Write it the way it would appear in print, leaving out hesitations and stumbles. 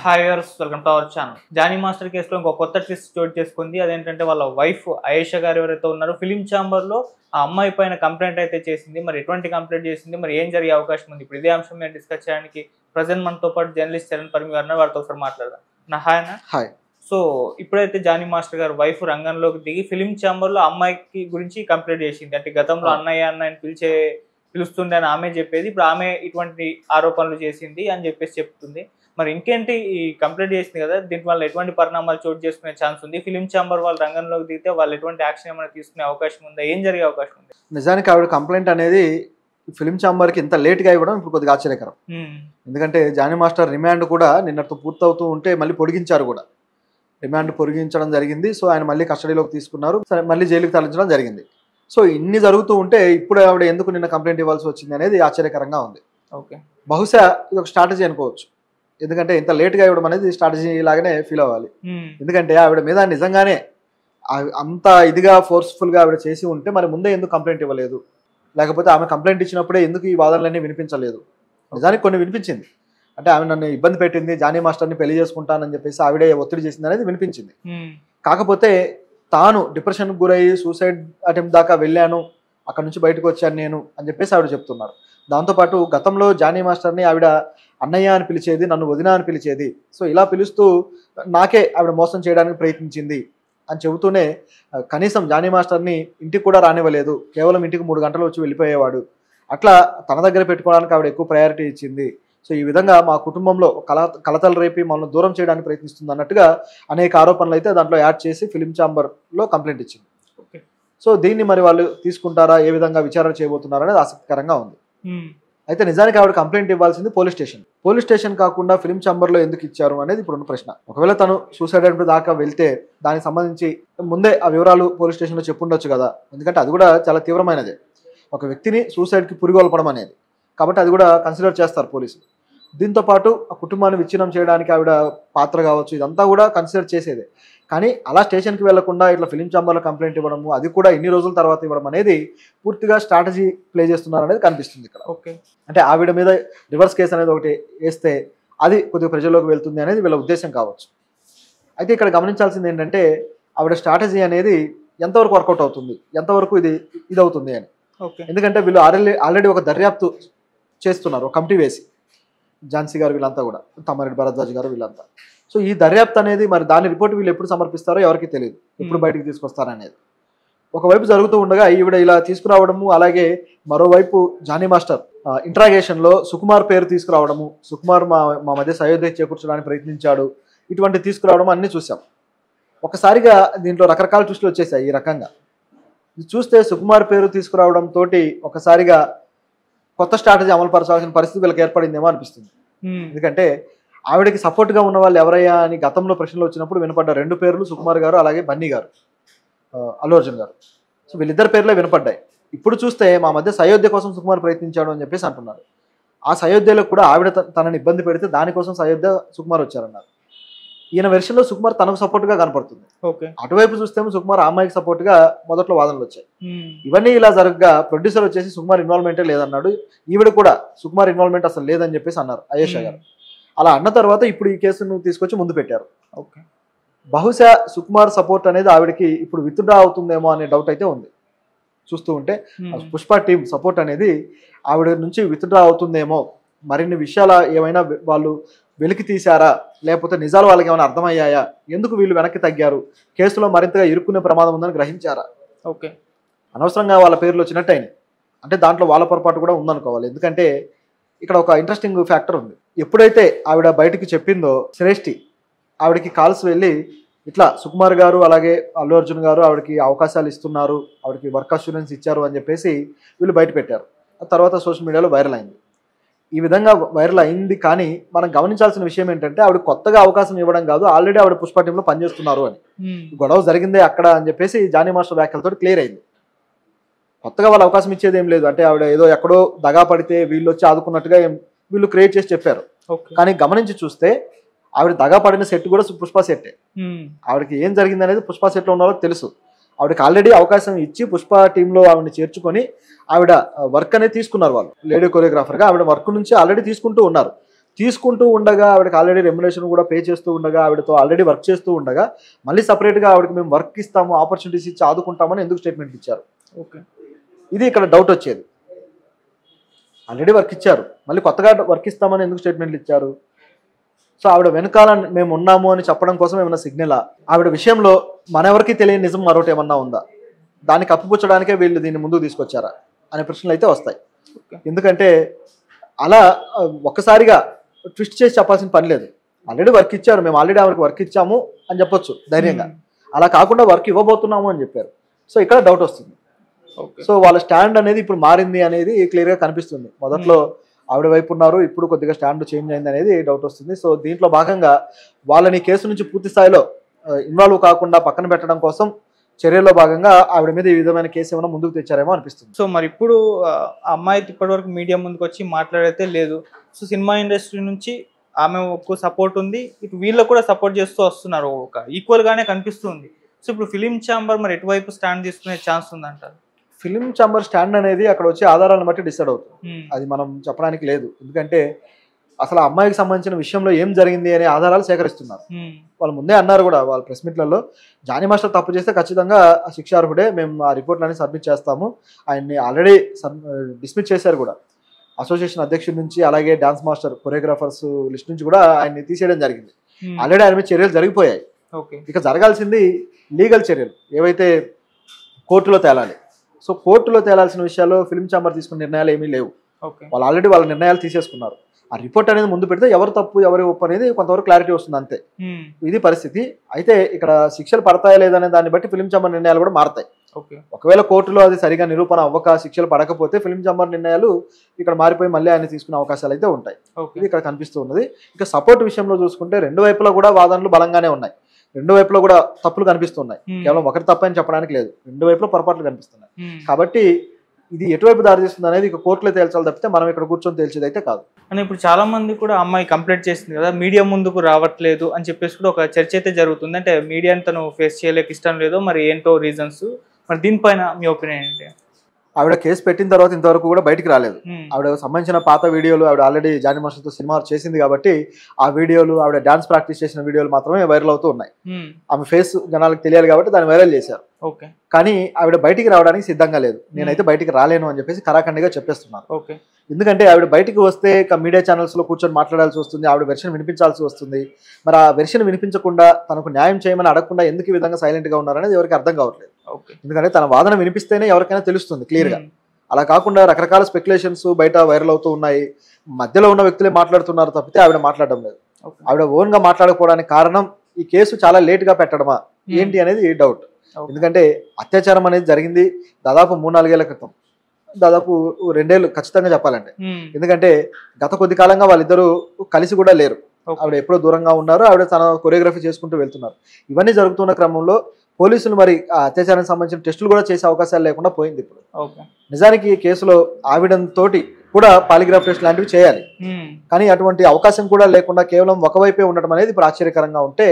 Hi viewers, welcome to our channel. Jani master కేసులో ఇంకో కొత్త ట్విస్ట్ చోటు చేసుకుంది. అదేంటంటే వాళ్ళ వైఫ్ ఆయేషా గారు ఎవరైతే ఉన్నారో ఫిలిం ఛాంబర్లో ఆ అమ్మాయి పైన కంప్లైంట్ అయితే చేసింది. మరి ఎటువంటి కంప్లైంట్ చేసింది, మరి ఏం జరిగే అవకాశం ఉంది? ఇప్పుడు ఇదే అంశం మీద డిస్కస్ చేయడానికి ప్రజెంట్ మనతో పాటు జర్నలిస్ట్ చరణ్ పరమి గారు ఉన్నారు. వారితో ఒకసారి మాట్లాడదాం. హాయ్ అన్న. హాయ్. సో ఇప్పుడైతే జానీ మాస్టర్ గారు వైఫ్ రంగంలోకి దిగి ఫిలిం ఛాంబర్లో అమ్మాయికి గురించి కంప్లైంట్ చేసింది. అంటే గతంలో అన్నయ్య అన్నయ్యని పిలుస్తుండే అని ఆమె చెప్పేది. ఇప్పుడు ఆమె ఇటువంటి ఆరోపణలు చేసింది అని చెప్పేసి చెప్తుంది. మరి ఇంకేంటి ఈ కంప్లైంట్ చేసింది కదా, దీని వల్ల ఎటువంటి పరిణామాలు చోటు చేసుకునే ఛాన్స్ ఉంది? ఫిలిం ఛాంబర్ వాళ్ళు రంగంలోకి దిగితే వాళ్ళు ఎటువంటి యాక్షన్ ఏమైనా తీసుకునే అవకాశం ఉందా? ఏం జరిగే అవకాశం ఉంది? నిజానికి ఆవిడ కంప్లైంట్ అనేది ఫిలిం ఛాంబర్కి ఇంత లేట్గా ఇవ్వడం ఇప్పుడు కొద్దిగా ఆశ్చర్యకరం. ఎందుకంటే జానీ మాస్టర్ రిమాండ్ కూడా నిన్నటితో పూర్తవుతూ ఉంటే మళ్ళీ పొడిగించారు కూడా. రిమాండ్ పొడిగించడం జరిగింది. సో ఆయన మళ్ళీ కస్టడీలోకి తీసుకున్నారు. సరే, మళ్ళీ జైలుకి తరలించడం జరిగింది. సో ఇన్ని జరుగుతూ ఉంటే ఇప్పుడు ఆవిడ ఎందుకు నిన్న కంప్లైంట్ ఇవ్వాల్సి వచ్చింది అనేది ఆశ్చర్యకరంగా ఉంది. ఓకే, బహుశా ఇది ఒక స్ట్రాటజీ అనుకోవచ్చు. ఎందుకంటే ఇంత లేట్గా ఇవ్వడం అనేది స్ట్రాటజీ లాగానే ఫీల్ అవ్వాలి. ఎందుకంటే ఆవిడ మీద నిజంగానే అంత ఇదిగా ఫోర్స్ఫుల్గా ఆవిడ చేసి ఉంటే మరి ముందే ఎందుకు కంప్లైంట్ ఇవ్వలేదు, లేకపోతే ఆమె కంప్లైంట్ ఇచ్చినప్పుడే ఎందుకు ఈ వాదనలన్నీ వినిపించలేదు? నిజానికి కొన్ని వినిపించింది. అంటే ఆమె నన్ను ఇబ్బంది పెట్టింది, జానీ మాస్టర్ని పెళ్లి చేసుకుంటానని చెప్పేసి ఆవిడే ఒత్తిడి చేసింది అనేది వినిపించింది. కాకపోతే తాను డిప్రెషన్కి గురయ్యి సూసైడ్ అటెంప్ట్ దాకా వెళ్ళాను, అక్కడ నుంచి బయటకు వచ్చాను నేను అని చెప్పేసి ఆవిడ చెప్తున్నారు. దాంతోపాటు గతంలో జానీ మాస్టర్ని ఆవిడ అన్నయ్య అని పిలిచేది, నన్ను వదిన అని పిలిచేది. సో ఇలా పిలుస్తూ నాకే ఆవిడ మోసం చేయడానికి ప్రయత్నించింది అని చెబుతూనే కనీసం జానీ మాస్టర్ని ఇంటికి కూడా రానివ్వలేదు, కేవలం ఇంటికి 3 గంటలు వచ్చి వెళ్ళిపోయేవాడు. అట్లా తన దగ్గర పెట్టుకోవడానికి ఆవిడ ఎక్కువ ప్రయారిటీ ఇచ్చింది. సో ఈ విధంగా మా కుటుంబంలో కలతలు రేపి మనల్ని దూరం చేయడానికి ప్రయత్నిస్తుంది అన్నట్టుగా అనేక ఆరోపణలు అయితే దాంట్లో యాడ్ చేసి ఫిలిం ఛాంబర్లో కంప్లైంట్ ఇచ్చింది. సో దీన్ని మరి వాళ్ళు తీసుకుంటారా, ఏ విధంగా విచారణ చేయబోతున్నారా అనేది ఆసక్తికరంగా ఉంది. అయితే నిజానికి ఆవిడ కంప్లైంట్ ఇవ్వాల్సింది పోలీస్ స్టేషన్ కాకుండా ఫిలిం ఛాంబర్లో ఎందుకు ఇచ్చారు అనేది ఇప్పుడున్న ప్రశ్న. ఒకవేళ తను సూసైడ్ అటెంప్ట్ దాకా వెళ్తే దానికి సంబంధించి ముందే ఆ వివరాలు పోలీస్ స్టేషన్లో చెప్పుండొచ్చు కదా. ఎందుకంటే అది కూడా చాలా తీవ్రమైనదే, ఒక వ్యక్తిని సూసైడ్కి పురిగొల్పడం అనేది. కాబట్టి అది కూడా కన్సిడర్ చేస్తారు పోలీసులు. దీంతోపాటు ఆ కుటుంబాన్ని విచ్ఛిన్నం చేయడానికి ఆవిడ పాత్ర కావచ్చు, ఇదంతా కూడా కన్సిడర్ చేసేదే. కానీ అలా స్టేషన్కి వెళ్లకుండా ఇట్లా ఫిలిం ఛాంబర్లో కంప్లైంట్ ఇవ్వడము, అది కూడా ఇన్ని రోజుల తర్వాత ఇవ్వడం అనేది పూర్తిగా స్ట్రాటజీ ప్లే చేస్తున్నారు అనేది కనిపిస్తుంది ఇక్కడ. ఓకే, అంటే ఆవిడ మీద రివర్స్ కేసు అనేది ఒకటి వేస్తే అది కొద్దిగా ప్రజల్లోకి వెళ్తుంది అనేది వీళ్ళ ఉద్దేశం కావచ్చు. అయితే ఇక్కడ గమనించాల్సింది ఏంటంటే ఆవిడ స్ట్రాటజీ అనేది ఎంతవరకు వర్కౌట్ అవుతుంది, ఎంతవరకు ఇది అవుతుంది అని. ఎందుకంటే వీళ్ళు ఆల్రెడీ ఒక దర్యాప్తు చేస్తున్నారు, ఒక కమిటీ వేసి, ఝాన్సీ గారు వీళ్ళంతా కూడా, తమ్మారెడ్డి భరద్వాజ్ గారు వీళ్ళంతా. సో ఈ దర్యాప్తు అనేది మరి దాని రిపోర్ట్ వీళ్ళు ఎప్పుడు సమర్పిస్తారో ఎవరికి తెలియదు, ఎప్పుడు బయటకు తీసుకొస్తారనేది. ఒకవైపు జరుగుతూ ఉండగా ఈవిడ ఇలా తీసుకురావడము, అలాగే మరోవైపు జానీ మాస్టర్ ఇంట్రాగేషన్లో సుకుమార్ పేరు తీసుకురావడము, సుకుమార్ మా మధ్య సయోధ్య చేకూర్చడానికి ప్రయత్నించాడు, ఇటువంటి తీసుకురావడం అన్నీ చూసాం. ఒకసారిగా దీంట్లో రకరకాల ట్విస్టులు వచ్చేసాయి. ఈ రకంగా చూస్తే సుకుమార్ పేరు తీసుకురావడంతో ఒకసారిగా కొత్త స్ట్రాటజీ అమలు పరచాల్సిన పరిస్థితి వీళ్ళకి ఏర్పడిందేమో అనిపిస్తుంది. ఎందుకంటే ఆవిడకి సపోర్ట్గా ఉన్న వాళ్ళు ఎవరయ్యా అని గతంలో ప్రశ్నలు వచ్చినప్పుడు వినపడ్డ 2 పేర్లు సుకుమార్ గారు, అలాగే బన్నీ గారు, అల్లు అర్జున్ గారు. సో వీళ్ళిద్దరు పేర్లే వినపడ్డాయి. ఇప్పుడు చూస్తే మా మధ్య సయోధ్య కోసం సుకుమార్ ప్రయత్నించాడు అని చెప్పేసి అంటున్నారు. ఆ సయోధ్యలో కూడా ఆవిడ తనని ఇబ్బంది పెడితే దానికోసం సయోధ్య సుకుమార్ వచ్చారన్నారు. ఈయన వెర్షన్లో సుకుమార్ తనకు సపోర్ట్గా కనపడుతుంది. అటువైపు చూస్తేమో సుకుమార్ అమ్మాయికి సపోర్ట్గా మొదట్లో వాదనలు వచ్చాయి. ఇవన్నీ ఇలా జరగగా ప్రొడ్యూసర్ వచ్చేసి సుకుమార్ ఇన్వాల్వ్మెంటే లేదన్నాడు. ఈవిడ కూడా సుకుమార్ ఇన్వాల్వ్మెంట్ అసలు లేదని చెప్పేసి అన్నారు ఆయేషా గారు. అలా అన్న తర్వాత ఇప్పుడు ఈ కేసును తీసుకొచ్చి ముందు పెట్టారు. బహుశా సుకుమార్ సపోర్ట్ అనేది ఆవిడకి ఇప్పుడు విత్డ్రా అవుతుందేమో అనే డౌట్ అయితే ఉంది. చూస్తూ ఉంటే పుష్ప టీం సపోర్ట్ అనేది ఆవిడ నుంచి విత్డ్రా అవుతుందేమో, మరిన్ని విషయాలు ఏమైనా వాళ్ళు వెలికి తీశారా, లేకపోతే నిజాలు వాళ్ళకి ఏమైనా అర్థమయ్యాయా, ఎందుకు వీళ్ళు వెనక్కి తగ్గారు, కేసులో మరింతగా ఇరుక్కునే ప్రమాదం ఉందని గ్రహించారా? అనవసరంగా వాళ్ళ పేర్లు వచ్చినట్టు అయినాయి. అంటే దాంట్లో వాళ్ళ పొరపాటు కూడా ఉందనుకోవాలి. ఎందుకంటే ఇక్కడ ఒక ఇంట్రెస్టింగ్ ఫ్యాక్టర్ ఉంది. ఎప్పుడైతే ఆవిడ బయటకు చెప్పిందో శ్రేష్ఠి, ఆవిడకి కాల్స్ వెళ్ళి ఇట్లా సుకుమార్ గారు అలాగే అల్లు అర్జున్ గారు ఆవిడకి అవకాశాలు ఇస్తున్నారు, ఆవిడకి వర్క్ అష్యూరెన్స్ ఇచ్చారు అని చెప్పేసి వీళ్ళు బయట పెట్టారు. ఆ తర్వాత సోషల్ మీడియాలో వైరల్ అయింది. ఈ విధంగా వైరల్ అయింది. కానీ మనం గమనించాల్సిన విషయం ఏంటంటే ఆవిడ కొత్తగా అవకాశం ఇవ్వడం కాదు, ఆల్రెడీ ఆవిడ పుష్ప టీంలో పనిచేస్తున్నారు అని. గొడవ జరిగిందే అక్కడ అని చెప్పేసి జానీ మాస్టర్ వ్యాఖ్యలతో క్లియర్ అయింది. కొత్తగా వాళ్ళు అవకాశం ఇచ్చేది ఏం లేదు. అంటే ఆవిడ ఏదో ఎక్కడో దగా పడితే వీళ్ళు వచ్చి ఆదుకున్నట్టుగా వీళ్ళు క్రియేట్ చేసి చెప్పారు. కానీ గమనించి చూస్తే ఆవిడ దగా పడిన సెట్ కూడా పుష్ప సెట్టే. ఆవిడకి ఏం జరిగింది అనేది పుష్ప సెట్లో ఉన్న వాళ్ళకి తెలుసు. ఆవిడకి ఆల్రెడీ అవకాశం ఇచ్చి పుష్ప టీంలో ఆవిడని చేర్చుకొని ఆవిడ వర్క్ అనేది తీసుకున్నారు. వాళ్ళు లేడీ కొరియోగ్రాఫర్గా ఆవిడ వర్క్ నుంచి ఆల్రెడీ తీసుకుంటూ ఉన్నారు. తీసుకుంటూ ఉండగా ఆవిడకి ఆల్రెడీ రెమ్యునరేషన్ కూడా పే చేస్తూ ఉండగా ఆవిడతో ఆల్రెడీ వర్క్ చేస్తూ ఉండగా మళ్ళీ సపరేట్గా ఆవిడకి మేము వర్క్ ఇస్తాము, ఆపర్చునిటీస్ ఇచ్చి ఆదుకుంటామని ఎందుకు స్టేట్మెంట్ ఇచ్చారు? ఓకే, ఇది ఇక్కడ డౌట్ వచ్చేది. ఆల్రెడీ వర్క్ ఇచ్చారు, మళ్ళీ కొత్తగా వర్క్ ఇస్తామని ఎందుకు స్టేట్మెంట్లు ఇచ్చారు? సో ఆవిడ వెనకాల మేము ఉన్నాము అని చెప్పడం కోసం ఏమైనా సిగ్నలా? ఆవిడ విషయంలో మనెవరికి తెలియని నిజం మరొకటి ఏమన్నా ఉందా? దాన్ని కప్పిపుచ్చడానికే వీళ్ళు దీన్ని ముందుకు తీసుకొచ్చారా అనే ప్రశ్నలు అయితే వస్తాయి. ఎందుకంటే అలా ఒక్కసారిగా ట్విస్ట్ చేసి చెప్పాల్సిన పని లేదు. ఆల్రెడీ వర్క్ ఇచ్చారు, మేము ఆల్రెడీ ఆవిడకి వర్క్ ఇచ్చాము అని చెప్పొచ్చు ధైర్యంగా. అలా కాకుండా వర్క్ ఇవ్వబోతున్నాము అని చెప్పారు. సో ఇక్కడ డౌట్ వస్తుంది. సో వాళ్ళ స్టాండ్ అనేది ఇప్పుడు మారింది అనేది క్లియర్గా కనిపిస్తుంది. మొదట్లో ఆవిడ వైపు ఉన్నారు, ఇప్పుడు కొద్దిగా స్టాండ్ చేంజ్ అయింది అనేది డౌట్ వస్తుంది. సో దీంట్లో భాగంగా వాళ్ళని కేసు నుంచి పూర్తి స్థాయిలో ఇన్వాల్వ్ కాకుండా పక్కన పెట్టడం కోసం చర్యల్లో భాగంగా ఆవిడ మీద ఈ విధమైన కేసు ఏమైనా ముందుకు తెచ్చారేమో అనిపిస్తుంది. సో మరి ఇప్పుడు అమ్మాయి ఇప్పటివరకు మీడియా ముందుకు వచ్చి మాట్లాడైతే లేదు. సో సినిమా ఇండస్ట్రీ నుంచి ఆమె ఒక సపోర్ట్ ఉంది, ఇటు వీళ్ళకు కూడా సపోర్ట్ చేస్తూ వస్తున్నారు, ఒక ఈక్వల్ గానే కనిపిస్తుంది. సో ఇప్పుడు ఫిలిం ఛాంబర్ మరి ఎటువైపు స్టాండ్ తీసుకునే ఛాన్స్ ఉందంటారు? ఫిలిం ఛాంబర్ స్టాండ్ అనేది అక్కడ వచ్చే ఆధారాలను బట్టి డిసైడ్ అవుతుంది. అది మనం చెప్పడానికి లేదు. ఎందుకంటే అసలు అమ్మాయికి సంబంధించిన విషయంలో ఏం జరిగింది అనే ఆధారాలు సేకరిస్తున్నారు. వాళ్ళు ముందే అన్నారు కూడా వాళ్ళ ప్రెస్ మీట్లలో, జానీ మాస్టర్ తప్పు చేస్తే ఖచ్చితంగా శిక్షార్హుడే, మేము ఆ రిపోర్ట్లన్నీ సబ్మిట్ చేస్తాము. ఆయన్ని ఆల్రెడీ డిస్మిస్ చేశారు కూడా. అసోసియేషన్ అధ్యక్షుడి నుంచి అలాగే డాన్స్ మాస్టర్ కొరియోగ్రాఫర్స్ లిస్ట్ నుంచి కూడా ఆయన్ని తీసేయడం జరిగింది. ఆల్రెడీ ఆయన మీద చర్యలు జరిగిపోయాయి. ఇక జరగాల్సింది లీగల్ చర్యలు ఏవైతే కోర్టులో తేలాలి. సో కోర్టులో తేలాల్సిన విషయాల్లో ఫిలిం ఛాంబర్ తీసుకున్న నిర్ణయాలు ఏమీ లేవు. వాళ్ళు ఆల్రెడీ వాళ్ళ నిర్ణయాలు తీసేసుకున్నారు. ఆ రిపోర్ట్ అనేది ముందు పెడితే ఎవరు తప్పు ఎవరి ఒప్పు అనేది కొంతవరకు క్లారిటీ వస్తుంది, అంతే. ఇది పరిస్థితి. అయితే ఇక్కడ శిక్షలు పడతాయా లేదనే దాన్ని బట్టి ఫిలిం ఛాంబర్ నిర్ణయాలు కూడా మారతాయి. ఒకవేళ కోర్టులో అది సరిగా నిరూపణ అవ్వక శిక్షలు పడకపోతే ఫిలిం ఛాంబర్ నిర్ణయాలు ఇక్కడ మారిపోయి మళ్ళీ ఆయన తీసుకునే అవకాశాలు అయితే ఉంటాయి. ఇది ఇక్కడ కనిపిస్తూ ఉన్నది. ఇక సపోర్ట్ విషయంలో చూసుకుంటే రెండు వైపులా కూడా వాదనలు బలంగానే ఉన్నాయి. రెండు వైపులో కూడా తప్పులు కనిపిస్తున్నాయి. కేవలం ఒకటి తప్పని చెప్పడానికి లేదు, రెండు వైపులో పొరపాట్లు కనిపిస్తున్నాయి. కాబట్టి ఇది ఎటువైపు దారి తీస్తుంది అనేది ఇక కోర్టులో తేల్చాలి తప్పితే మనం ఇక్కడ కూర్చొని తేల్చేది అయితే కాదు. అని ఇప్పుడు చాలా మంది కూడా అమ్మాయి కంప్లైంట్ చేసింది కదా, మీడియా ముందుకు రావట్లేదు అని చెప్పేసి కూడా ఒక చర్చ అయితే జరుగుతుంది. అంటే మీడియాని తను ఫేస్ చేయలేక ఇష్టం లేదో మరి ఏంటో రీజన్స్, మరి దీనిపైన మీ ఒపీనియన్ ఏంటి? ఆవిడ కేసు పెట్టిన తర్వాత ఇంతవరకు కూడా బయటికి రాలేదు. ఆవిడ సంబంధించిన పాత వీడియోలు ఆవిడ ఆల్రెడీ జానీ మాస్టర్తో సినిమా చేసింది కాబట్టి ఆ వీడియోలు, ఆవిడ డాన్స్ ప్రాక్టీస్ చేసిన వీడియోలు మాత్రమే వైరల్ అవుతూ ఉన్నాయి. ఆమె ఫేస్ జనాలకు తెలియాలి కాబట్టి దాన్ని వైరల్ చేశారు. కానీ ఆవిడ బయటికి రావడానికి సిద్ధంగా లేదు. నేనైతే బయటికి రాలేను అని చెప్పేసి కరాఖండిగా చెప్పేస్తున్నారు. ఎందుకంటే ఆవిడ బయటికి వస్తే మీడియా ఛానల్స్ లో కూర్చొని మాట్లాడాల్సి వస్తుంది, ఆవిడ వెర్షన్ వినిపించాల్సి వస్తుంది. మరి ఆ వెర్షన్ వినిపించకుండా తనకు న్యాయం చేయమని అడగకుండా ఎందుకు ఈ విధంగా సైలెంట్ గా ఉన్నారనేది ఎవరికి అర్థం కావట్లేదు. ఎందుకంటే తన వాదన వినిపిస్తేనే ఎవరికైనా తెలుస్తుంది క్లియర్ గా. అలా కాకుండా రకరకాల స్పెక్యులేషన్స్ బయట వైరల్ అవుతూ ఉన్నాయి. మధ్యలో ఉన్న వ్యక్తులే మాట్లాడుతున్నారు తప్పితే ఆవిడ మాట్లాడడం లేదు. ఆవిడ ఓన్ గా మాట్లాడకపోవడానికి కారణం ఈ కేసు చాలా లేట్ గా పెట్టడమా ఏంటి అనేది డౌట్. ఎందుకంటే అత్యాచారం అనేది జరిగింది దాదాపు 3-4 ఏళ్ల క్రితం, దాదాపు 2 ఏళ్ళు ఖచ్చితంగా చెప్పాలంటే. ఎందుకంటే గత కొద్ది కాలంగా వాళ్ళిద్దరూ కలిసి కూడా లేరు. ఆవిడ ఎప్పుడో దూరంగా ఉన్నారు, ఆవిడ తన కొరియోగ్రఫీ చేసుకుంటూ వెళ్తున్నారు. ఇవన్నీ జరుగుతున్న క్రమంలో పోలీసులు మరి ఆ అత్యాచారానికి సంబంధించిన టెస్టులు కూడా చేసే అవకాశాలు లేకుండా పోయింది. ఇప్పుడు నిజానికి ఈ కేసులో ఆవిడతోటి కూడా పాలిగ్రాఫ్ టెస్ట్ లాంటివి చేయాలి, కానీ అటువంటి అవకాశం కూడా లేకుండా కేవలం ఒకవైపే ఉండటం అనేది ఇప్పుడు ఆశ్చర్యకరంగా ఉంటే